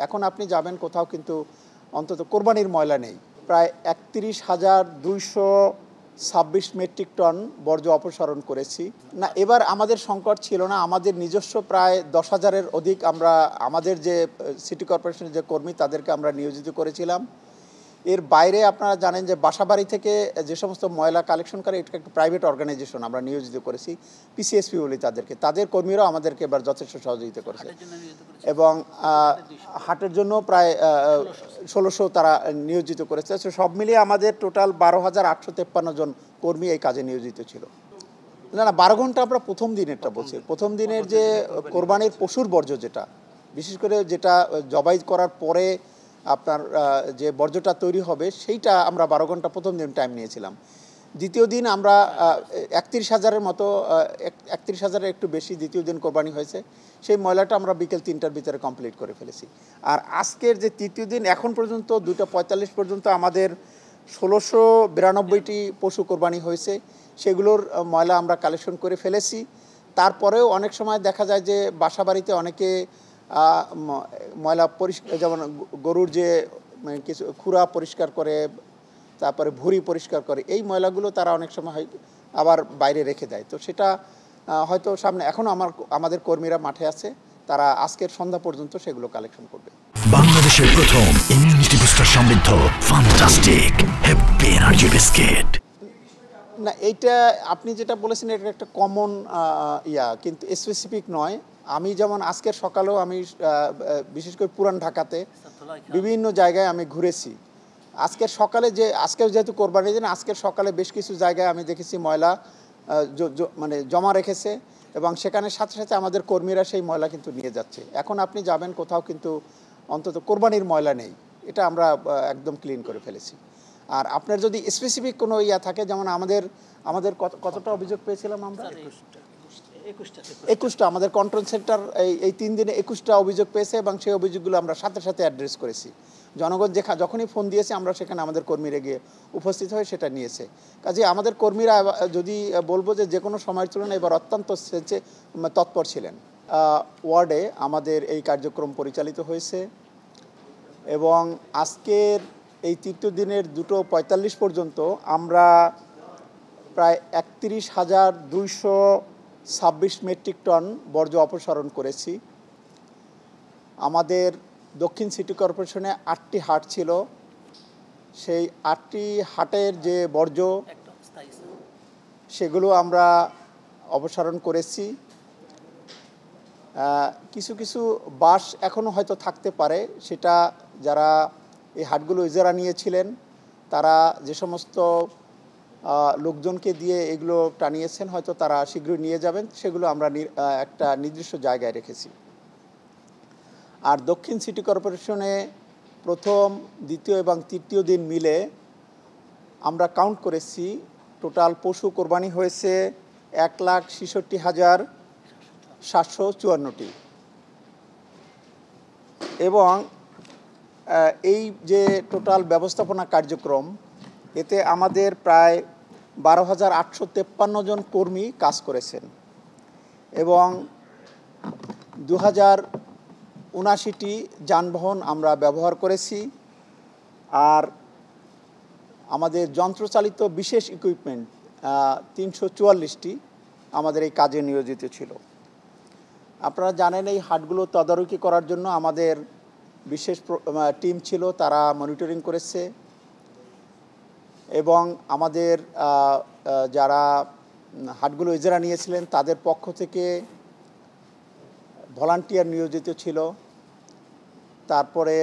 এখন আপনি যাবেন কোথাও কিন্তু অন্তত কোরবানির ময়লা নেই। প্রায় ৩১,২২৬ মেট্রিক টন বর্জ্য অপসারণ করেছি। না, এবার আমাদের সংকট ছিল না। আমাদের নিজস্ব প্রায় ১০,০০০-এর অধিক আমরা আমাদের যে সিটি কর্পোরেশনের যে কর্মী তাদেরকে আমরা নিয়োজিত করেছিলাম। এর বাইরে আপনারা জানেন যে বাসাবাড়ি থেকে যে সমস্ত ময়লা কালেকশন করে এটা একটা প্রাইভেট অর্গানাইজেশন আমরা নিয়োজিত করেছি, পিসিএসপি বলি তাদেরকে। তাদের কর্মীরাও আমাদেরকে এবার যথেষ্ট সহযোগিতা করেছে এবং হাটের জন্য প্রায় ১৬০০ তারা নিয়োজিত করেছে। সব মিলিয়ে আমাদের টোটাল ১২,৮৫৩ জন কর্মী এই কাজে নিয়োজিত ছিল। না, ১২ ঘন্টা আমরা প্রথম দিনেরটা বলছি। প্রথম দিনের যে কোরবানির পশুর বর্জ্য যেটা, বিশেষ করে যেটা জবাই করার পরে আপনার যে বর্জ্যটা তৈরি হবে সেইটা আমরা ১২ ঘন্টা প্রথম দিন টাইম নিয়েছিলাম। দ্বিতীয় দিন আমরা ৩১,০০০-এর মতো ৩১,০০০-এর একটু বেশি দ্বিতীয় দিন কোরবানি হয়েছে। সেই ময়লাটা আমরা বিকেল ৩টার ভিতরে কমপ্লিট করে ফেলেছি। আর আজকের যে তৃতীয় দিন এখন পর্যন্ত ২:৪৫ পর্যন্ত আমাদের ১৬৯২টি পশু কোরবানি হয়েছে। সেগুলোর ময়লা আমরা কালেকশন করে ফেলেছি। তারপরেও অনেক সময় দেখা যায় যে বাসাবাড়িতে অনেকে ময়লা যেমন গরুর যে কিছু খুরা পরিষ্কার করে, তারপরে ভুঁড়ি পরিষ্কার করে, এই ময়লাগুলো তারা অনেক সময় আবার বাইরে রেখে দেয়। তো সেটা হয়তো সামনে এখনও আমাদের কর্মীরা মাঠে আছে, তারা আজকের সন্ধ্যা পর্যন্ত সেগুলো কালেকশন করবে। বাংলাদেশের প্রথম ইমিউনিটি বুস্টার সমৃদ্ধ ফ্যান্টাস্টিক হ্যাপি এনার্জি বিস্কিট। না, এইটা আপনি যেটা বলেছেন এটা একটা কমন কিন্তু স্পেসিফিক নয়। আমি যেমন আজকের সকালেও আমি বিশেষ করে পুরান ঢাকাতে বিভিন্ন জায়গায় আমি ঘুরেছি। আজকের যেহেতু কোরবানির দিন, আজকের সকালে বেশ কিছু জায়গায় আমি দেখেছি ময়লা মানে জমা রেখেছে এবং সেখানে সাথে সাথে আমাদের কর্মীরা সেই ময়লা কিন্তু নিয়ে যাচ্ছে। এখন আপনি যাবেন কোথাও কিন্তু অন্তত কোরবানির ময়লা নেই, এটা আমরা একদম ক্লিন করে ফেলেছি। আর আপনার যদি স্পেসিফিক কোনো থাকে, যেমন আমাদের কতটা অভিযোগ পেয়েছিলাম আমরা? ২১টা আমাদের কন্ট্রোল সেন্টার এই ৩ দিনে ২১টা অভিযোগ পেয়েছে এবং সেই অভিযোগগুলো আমরা সাথে সাথে অ্যাড্রেস করেছি। জনগণ যখনই ফোন দিয়েছে আমরা সেখানে আমাদের কর্মীরা গিয়ে উপস্থিত হয়ে সেটা নিয়েছে। কাজে আমাদের কর্মীরা যদি বলবো যে কোনো সময়ের তুলনায় এবার অত্যন্ত তৎপর ছিলেন। ওয়ার্ডে আমাদের এই কার্যক্রম পরিচালিত হয়েছে এবং আজকের এই তৃতীয় দিনের 2:45 পর্যন্ত আমরা প্রায় ৩১,২২৬ মেট্রিক টন বর্জ্য অপসারণ করেছি। আমাদের দক্ষিণ সিটি কর্পোরেশনে 8টি হাট ছিল। সেই 8টি হাটের যে বর্জ্য সেগুলো আমরা অপসারণ করেছি। কিছু কিছু বাস এখনও হয়তো থাকতে পারে, সেটা যারা এই হাটগুলো ইজারা নিয়েছিলেন তারা যে সমস্ত লোকজনকে দিয়ে এগুলো টানিয়েছেন হয়তো তারা শীঘ্রই নিয়ে যাবেন, সেগুলো আমরা একটা নির্দিষ্ট জায়গায় রেখেছি। আর দক্ষিণ সিটি কর্পোরেশনে প্রথম, দ্বিতীয় এবং তৃতীয় দিন মিলে আমরা কাউন্ট করেছি টোটাল পশু কোরবানি হয়েছে ১,৬৬,৭৫৪টি এবং এই যে টোটাল ব্যবস্থাপনা কার্যক্রম, এতে আমাদের প্রায় ১২,৮৫৩ জন কর্মী কাজ করেছেন এবং ২,০৭৯টি যানবাহন আমরা ব্যবহার করেছি। আর আমাদের যন্ত্রচালিত বিশেষ ইকুইপমেন্ট ৩৪৪টি আমাদের এই কাজে নিয়োজিত ছিল। আপনারা জানেন এই হাটগুলো তদারকি করার জন্য আমাদের বিশেষ টিম ছিল, তারা মনিটরিং করেছে এবং আমাদের যারা হাটগুলো ইজারা নিয়েছিলেন তাদের পক্ষ থেকে ভলান্টিয়ার নিয়োজিত ছিল। তারপরে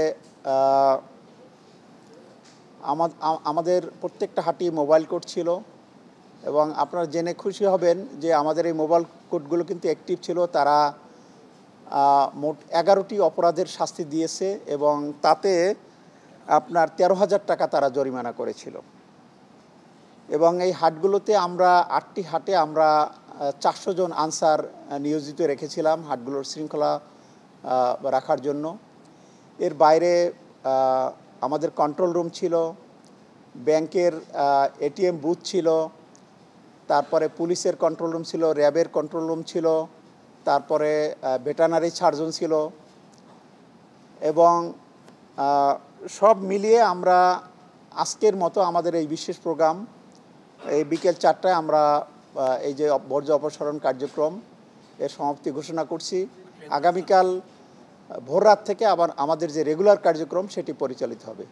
আমাদের প্রত্যেকটা হাটই মোবাইল কোড ছিল এবং আপনারা জেনে খুশি হবেন যে আমাদের এই মোবাইল কোডগুলো কিন্তু অ্যাক্টিভ ছিল। তারা মোট 11টি অপরাধের শাস্তি দিয়েছে এবং তাতে আপনার 13,000 টাকা তারা জরিমানা করেছিল। এবং এই হাটগুলোতে আমরা 8টি হাটে আমরা 400 জন আনসার নিয়োজিত রেখেছিলাম হাটগুলোর শৃঙ্খলা রাখার জন্য। এর বাইরে আমাদের কন্ট্রোল রুম ছিল, ব্যাংকের এটিএম বুথ ছিল, তারপরে পুলিশের কন্ট্রোল রুম ছিল, র্যাবের কন্ট্রোল রুম ছিল, তারপরে ভেটেরিনারি সার্জন ছিল এবং সব মিলিয়ে আমরা আজকের মতো আমাদের এই বিশেষ প্রোগ্রাম এই বিকেল 4টায় আমরা এই যে বর্জ্য অপসারণ কার্যক্রম এর সমাপ্তি ঘোষণা করছি। আগামীকাল ভোররাত থেকে আবার আমাদের যে রেগুলার কার্যক্রম সেটি পরিচালিত হবে।